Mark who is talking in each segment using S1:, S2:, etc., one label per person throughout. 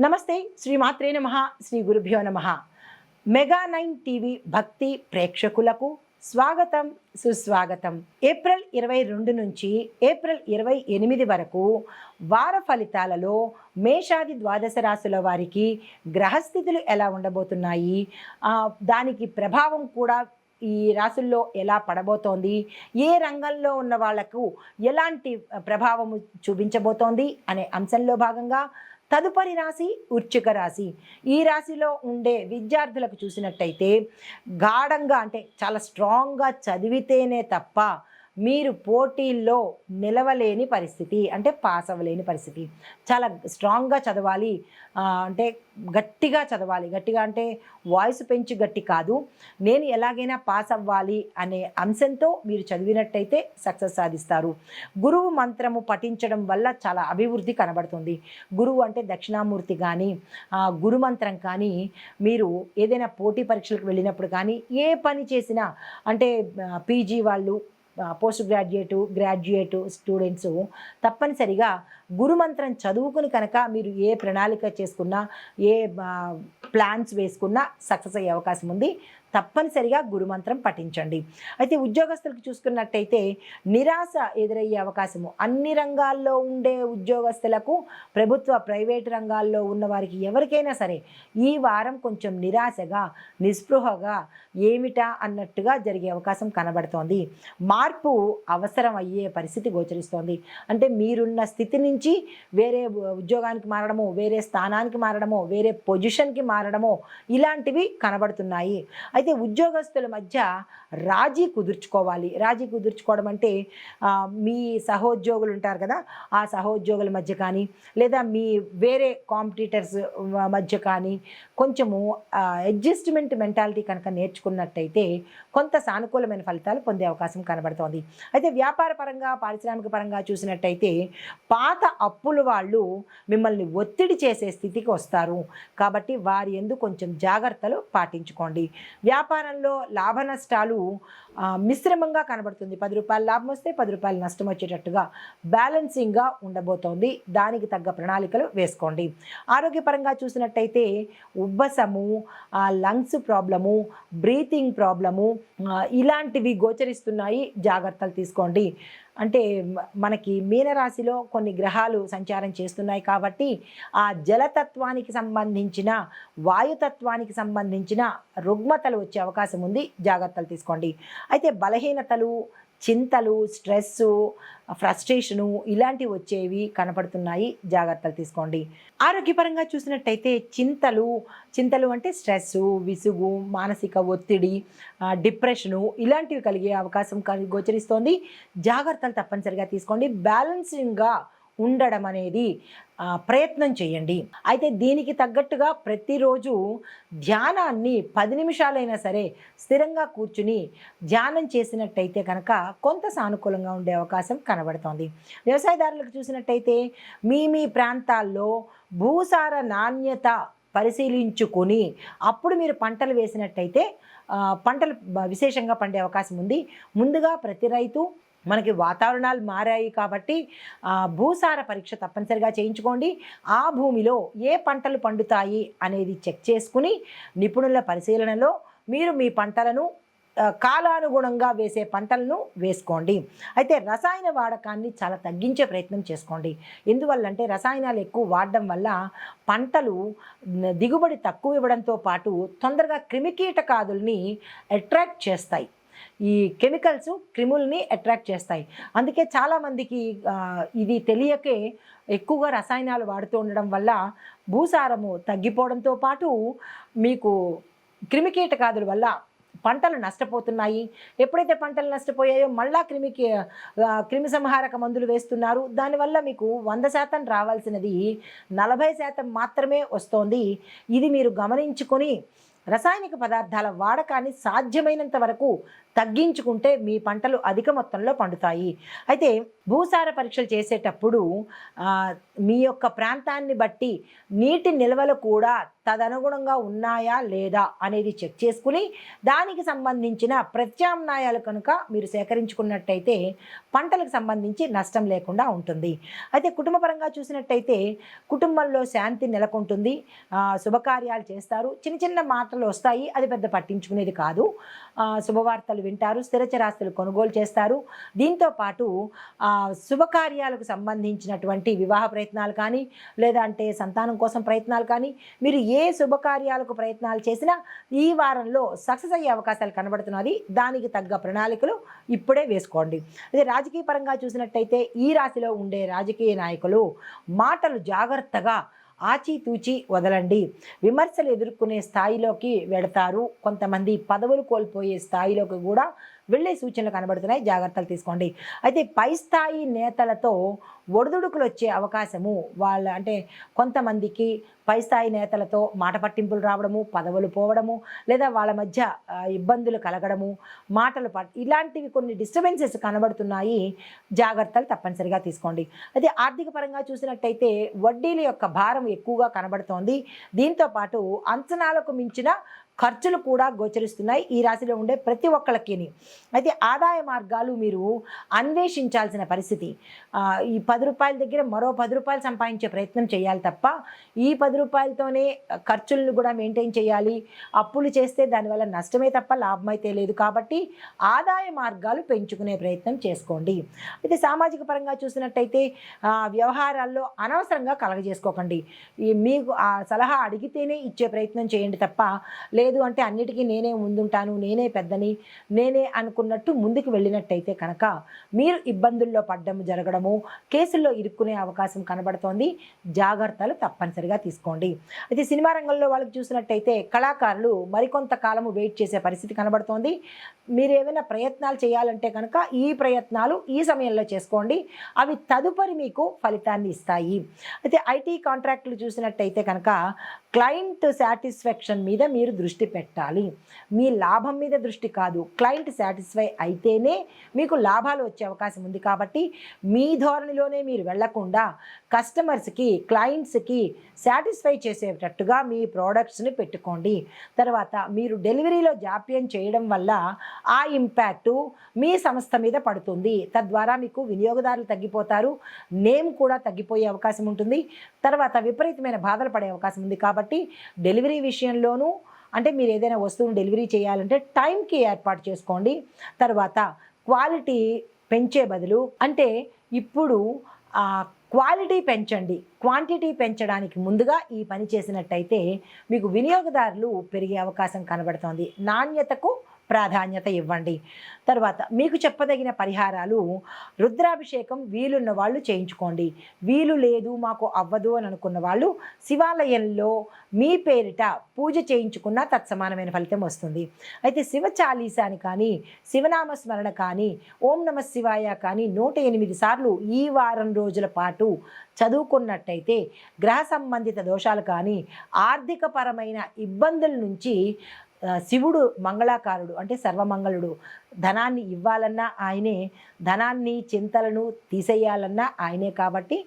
S1: నమస్తే, శ్రీమాత్రే నమః, శ్రీ గురుభ్యో నమః. మెగా9 టీవీ భక్తి ప్రేక్షకులకు స్వాగతం, సుస్వాగతం. ఏప్రిల్ 22 నుంచి ఏప్రిల్ 28 వరకు వార ఫలితాలలో మేషాది ద్వాదశ రాశుల వారికి గ్రహస్థితులు ఎలా ఉండబోతున్నాయి, దానికి ప్రభావం కూడా ఈ రాశుల్లో ఎలా పడబోతోంది, ఏ రంగంలో ఉన్న వాళ్లకు ఎలాంటి ప్రభావము చూపించబోతోంది అనే అంశంలో భాగంగా తదుపరి రాశి వృశ్చిక రాశి. ఈ రాశిలో ఉండే విద్యార్థులకు చూసినట్టయితే గాఢంగా అంటే చాలా స్ట్రాంగ్గా చదివితేనే తప్ప మీరు పోటీల్లో నిలవలేని పరిస్థితి, అంటే పాస్ అవ్వలేని పరిస్థితి. చాలా స్ట్రాంగ్గా చదవాలి, అంటే గట్టిగా చదవాలి. గట్టిగా అంటే వాయిస్ పెంచి గట్టి కాదు, నేను ఎలాగైనా పాస్ అవ్వాలి అనే అంశంతో మీరు చదివినట్టయితే సక్సెస్ సాధిస్తారు. గురువు మంత్రము పఠించడం వల్ల చాలా అభివృద్ధి కనబడుతుంది. గురువు అంటే దక్షిణామూర్తి కానీ గురు మంత్రం కానీ మీరు ఏదైనా పోటీ పరీక్షలకు వెళ్ళినప్పుడు కానీ ఏ పని చేసినా, అంటే పీజీ వాళ్ళు, పోస్ట్ గ్రాడ్యుయేట్ స్టూడెంట్స్ తప్పనిసరిగా గురుమంత్రం చదువుకుని కనుక మీరు ఏ ప్రణాళిక చేసుకున్నా, ఏ ప్లాన్స్ వేసుకున్నా సక్సెస్ అయ్యే అవకాశం ఉంది. తప్పనిసరిగా గురుమంత్రం పఠించండి. అయితే ఉద్యోగస్తులకు చూసుకున్నట్టయితే నిరాశ ఎదురయ్యే అవకాశము అన్ని రంగాల్లో ఉండే ఉద్యోగస్తులకు, ప్రభుత్వ ప్రైవేటు రంగాల్లో ఉన్న వారికి ఎవరికైనా సరే ఈ వారం కొంచెం నిరాశగా, నిస్పృహగా, ఏమిటా అన్నట్టుగా జరిగే అవకాశం కనబడుతోంది. మార్పు అవసరం అయ్యే పరిస్థితి గోచరిస్తోంది. అంటే మీరున్న స్థితి నుంచి వేరే ఉద్యోగానికి మారడము, వేరే స్థానానికి మారడము, వేరే పొజిషన్కి మారడము ఇలాంటివి కనబడుతున్నాయి. అయితే ఉద్యోగస్తుల మధ్య రాజీ కుదుర్చుకోవాలి. రాజీ కుదుర్చుకోవడం అంటే మీ సహోద్యోగులు ఉంటారు కదా, ఆ సహోద్యోగుల మధ్య కానీ, లేదా మీ వేరే కాంపిటీటర్స్ మధ్య కానీ కొంచెము అడ్జస్ట్మెంట్ మెంటాలిటీ కనుక నేర్చుకున్నట్టయితే కొంత సానుకూలమైన ఫలితాలు పొందే అవకాశం కనబడుతోంది. అయితే వ్యాపార పరంగా, పారిశ్రామిక పరంగా చూసినట్టయితే పాత అప్పులు వాళ్ళు మిమ్మల్ని ఒత్తిడి చేసే స్థితికి వస్తారు. కాబట్టి వారి యందు కొంచెం జాగ్రత్తలు పాటించుకోండి. వ్యాపారంలో లాభ నష్టాలు మిశ్రమంగా కనబడుతుంది. 10 రూపాయలు లాభం వస్తే 10 రూపాయలు నష్టం వచ్చేటట్టుగా బ్యాలెన్సింగ్గా ఉండబోతోంది. దానికి తగ్గ ప్రణాళికలు వేసుకోండి. ఆరోగ్యపరంగా చూసినట్టయితే ఉబ్బసము, లంగ్స్ ప్రాబ్లము, బ్రీతింగ్ ప్రాబ్లము ఇలాంటివి గోచరిస్తున్నాయి. జాగ్రత్తలు తీసుకోండి. అంటే మనకి మీనరాశిలో కొన్ని గ్రహాలు సంచారం చేస్తున్నాయి కాబట్టి ఆ జలతత్వానికి సంబంధించిన, వాయుతత్వానికి సంబంధించిన రుగ్మతలు వచ్చే అవకాశం ఉంది. జాగ్రత్తలు తీసుకోండి. అయితే బలహీనతలు, చింతలు, స్ట్రెస్సు, ఫ్రస్ట్రేషను ఇలాంటివి వచ్చేవి కనపడుతున్నాయి. జాగ్రత్తలు తీసుకోండి. ఆరోగ్యపరంగా చూసినట్టయితే చింతలు అంటే స్ట్రెస్సు, విసుగు, మానసిక ఒత్తిడి, డిప్రెషను ఇలాంటివి కలిగే అవకాశం గోచరిస్తోంది. జాగ్రత్తలు తప్పనిసరిగా తీసుకోండి. బ్యాలెన్సింగ్గా ఉండడం అనేది ప్రయత్నం చేయండి. అయితే దీనికి తగ్గట్టుగా ప్రతిరోజు ధ్యానాన్ని 10 నిమిషాలైనా సరే స్థిరంగా కూర్చుని ధ్యానం చేసినట్టయితే కనుక కొంత సానుకూలంగా ఉండే అవకాశం కనబడుతోంది. వ్యవసాయదారులకు చూసినట్టయితే మీ ప్రాంతాల్లో భూసార నాణ్యత పరిశీలించుకొని అప్పుడు మీరు పంటలు వేసినట్టయితే పంటలు విశేషంగా పండే అవకాశం ఉంది. ముందుగా ప్రతి రైతు మనకి వాతావరణాలు మారాయి కాబట్టి భూసార పరీక్ష తప్పనిసరిగా చేయించుకోండి. ఆ భూమిలో ఏ పంటలు పండుతాయి అనేది చెక్ చేసుకుని నిపుణుల పరిశీలనలో మీరు మీ పంటలను కాలానుగుణంగా వేసే పంటలను వేసుకోండి. అయితే రసాయన వాడకాన్ని చాలా తగ్గించే ప్రయత్నం చేసుకోండి. ఎందువల్లంటే రసాయనాలు ఎక్కువ వాడడం వల్ల పంటలు దిగుబడి తక్కువ ఇవ్వడంతో పాటు తొందరగా క్రిమికీటకాదుల్ని అట్రాక్ట్ చేస్తాయి. ఈ కెమికల్స్ క్రిముల్ని అట్రాక్ట్ చేస్తాయి. అందుకే చాలామందికి ఇది తెలియకే ఎక్కువగా రసాయనాలు వాడుతూ ఉండడం వల్ల భూసారము తగ్గిపోవడంతో పాటు మీకు క్రిమికీటకాదుల వల్ల పంటలు నష్టపోతున్నాయి. ఎప్పుడైతే పంటలు నష్టపోయాయో మళ్ళా క్రిమిసంహారక మందులు వేస్తున్నారు. దానివల్ల మీకు 100% రావాల్సినది 40% మాత్రమే వస్తోంది. ఇది మీరు గమనించుకొని రసాయనిక పదార్థాల వాడకాన్ని సాధ్యమైనంత వరకు తగ్గించుకుంటే మీ పంటలు అధిక మొత్తంలో పండుతాయి. అయితే భూసార పరీక్షలు చేసేటప్పుడు మీ యొక్క ప్రాంతాన్ని బట్టి నీటి నిల్వలు కూడా తదనుగుణంగా ఉన్నాయా లేదా అనేది చెక్ చేసుకుని దానికి సంబంధించిన ప్రత్యామ్నాయాలు కనుక మీరు సేకరించుకున్నట్టయితే పంటలకు సంబంధించి నష్టం లేకుండా ఉంటుంది. అయితే కుటుంబపరంగా చూసినట్టయితే కుటుంబంలో శాంతి నెలకొంటుంది, శుభకార్యాలు చేస్తారు, చిన్న చిన్న మాటలు వస్తాయి, అది పెద్ద పట్టించుకునేది కాదు. శుభవార్తలు వింటారు, స్థిరచరాస్తులు కొనుగోలు చేస్తారు. దీంతోపాటు శుభకార్యాలకు సంబంధించినటువంటి వివాహ ప్రయత్నాలు కానీ లేదంటే సంతానం కోసం ప్రయత్నాలు కానీ మీరు ఏ శుభకార్యాలకు ప్రయత్నాలు చేసినా ఈ వారంలో సక్సెస్ అయ్యే అవకాశాలు కనబడుతున్నది. దానికి తగ్గ ప్రణాళికలు ఇప్పుడే వేసుకోండి. అదే రాజకీయ పరంగా చూసినట్టయితే ఈ రాశిలో ఉండే రాజకీయ నాయకులు మాటలు జాగ్రత్తగా ఆచితూచి వదలండి. విమర్శలు ఎదుర్కొనే స్థాయిలోకి వెడతారు. కొంతమంది పదవులు కోల్పోయే స్థాయిలోకి కూడా వెళ్ళే సూచనలు కనబడుతున్నాయి, జాగ్రత్తలు తీసుకోండి. అయితే పై స్థాయి నేతలతో ఒడిదుడుకులు వచ్చే అవకాశము అంటే కొంతమందికి పై స్థాయి నేతలతో మాట పట్టింపులు రావడము, పదవులు పోవడము, లేదా వాళ్ళ మధ్య ఇబ్బందులు కలగడము, ఇలాంటివి కొన్ని డిస్టర్బెన్సెస్ కనబడుతున్నాయి. జాగ్రత్తలు తప్పనిసరిగా తీసుకోండి. అయితే ఆర్థిక పరంగా చూసినట్టయితే వడ్డీల యొక్క భారం ఎక్కువగా కనబడుతోంది. దీంతోపాటు అంచనాలకు మించిన ఖర్చులు కూడా గోచరిస్తున్నాయి ఈ రాశిలో ఉండే ప్రతి ఒక్కళ్ళకి. అయితే ఆదాయ మార్గాలు మీరు అన్వేషించాల్సిన పరిస్థితి. ఈ 10 రూపాయల దగ్గర మరో 10 రూపాయలు సంపాదించే ప్రయత్నం చేయాలి తప్ప ఈ 10 రూపాయలతోనే ఖర్చులను కూడా మెయింటైన్ చేయాలి. అప్పులు చేస్తే దానివల్ల నష్టమే తప్ప లాభం అయితే లేదు. కాబట్టి ఆదాయ మార్గాలు పెంచుకునే ప్రయత్నం చేసుకోండి. అయితే సామాజిక పరంగా చూసినట్టయితే వ్యవహారాల్లో అనవసరంగా కలగజేసుకోకండి. మీకు ఆ సలహా అడిగితేనే ఇచ్చే ప్రయత్నం చేయండి తప్ప లేదు అంటే అన్నిటికీ నేనే ముందుంటాను, నేనే పెద్దని, నేనే అనుకున్నట్టు ముందుకు వెళ్ళినట్టయితే కనుక మీరు ఇబ్బందుల్లో పడ్డము జరగడము, కేసుల్లో ఇరుక్కునే అవకాశం కనబడుతోంది. జాగ్రత్తలు తప్పనిసరిగా తీసుకోండి. అయితే సినిమా రంగంలో వాళ్ళకి చూసినట్టయితే కళాకారులు మరికొంత కాలము వెయిట్ చేసే పరిస్థితి కనబడుతోంది. మీరు ఏమైనా ప్రయత్నాలు చేయాలంటే కనుక ఈ ప్రయత్నాలు ఈ సమయంలో చేసుకోండి, అవి తదుపరి మీకు ఫలితాన్ని ఇస్తాయి. అయితే ఐటీ కాంట్రాక్టులు చూసినట్టయితే కనుక క్లయింట్ సాటిస్ఫాక్షన్ మీద మీరు దృష్టి పెట్టాలి. మీ లాభం మీద దృష్టి కాదు, క్లయింట్ సాటిస్ఫై అయితేనే మీకు లాభాలు వచ్చే అవకాశం ఉంది. కాబట్టి మీ ధోరణిలోనే మీరు వెళ్లకుండా కస్టమర్స్కి, క్లయింట్స్కి సాటిస్ఫై చేసేటట్టుగా మీ ప్రోడక్ట్స్ని పెట్టుకోండి. తర్వాత మీరు డెలివరీలో జాప్యం చేయడం వల్ల ఆ ఇంపాక్టు మీ సంస్థ మీద పడుతుంది. తద్వారా మీకు వినియోగదారులు తగ్గిపోతారు, నేమ్ కూడా తగ్గిపోయే అవకాశం ఉంటుంది. తర్వాత విపరీతమైన బాధలు పడే అవకాశం ఉంది. కాబట్టి డెలివరీ విషయంలోనూ అంటే మీరు ఏదైనా వస్తువును డెలివరీ చేయాలంటే టైంకి ఏర్పాటు చేసుకోండి. తర్వాత క్వాలిటీ పెంచే బదులు అంటే ఇప్పుడు క్వాలిటీ పెంచండి, క్వాంటిటీ పెంచడానికి ముందుగా ఈ పని చేసినట్టయితే మీకు వినియోగదారులు పెరిగే అవకాశం కనబడుతోంది. నాణ్యతకు ప్రాధాన్యత ఇవ్వండి. తర్వాత మీకు చెప్పదగిన పరిహారాలు, రుద్రాభిషేకం వీలున్న వాళ్ళు చేయించుకోండి. వీలు లేదు మాకు అవ్వదు అని అనుకున్న వాళ్ళు శివాలయంలో మీ పేరిట పూజ చేయించుకున్న తత్సమానమైన ఫలితం వస్తుంది. అయితే శివ చాలీసాని కానీ శివనామ స్మరణ కానీ ఓం నమ శివాయ కానీ 108 సార్లు ఈ వారం రోజుల పాటు చదువుకున్నట్టయితే గ్రహ సంబంధిత దోషాలు కానీ ఆర్థికపరమైన ఇబ్బందుల నుంచి శివుడు మంగళాకారుడు అంటే సర్వమంగళుడు. ధనాన్ని ఇవ్వాలన్నా ఆయనే, ధనాన్ని చింతలను తీసేయాలన్నా ఆయనే. కాబట్టి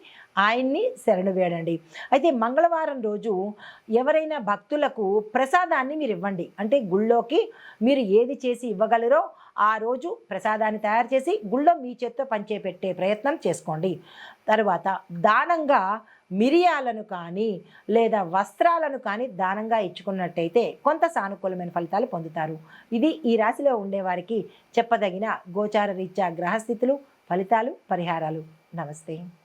S1: ఆయన్ని శరణు వేడండి. అయితే మంగళవారం రోజు ఎవరైనా భక్తులకు ప్రసాదాన్ని మీరు ఇవ్వండి. అంటే గుళ్ళోకి మీరు ఏది చేసి ఇవ్వగలరో ఆ రోజు ప్రసాదాన్ని తయారు చేసి గుళ్ళో మీ చేత్తో పంచేపెట్టే ప్రయత్నం చేసుకోండి. తర్వాత దానంగా మిరియాలను కానీ లేదా వస్త్రాలను కానీ దానంగా ఇచ్చుకున్నట్టయితే కొంత సానుకూలమైన ఫలితాలు పొందుతారు. ఇది ఈ రాశిలో ఉండేవారికి చెప్పదగిన గోచార రీత్యా గ్రహస్థితులు, ఫలితాలు, పరిహారాలు. నమస్తే.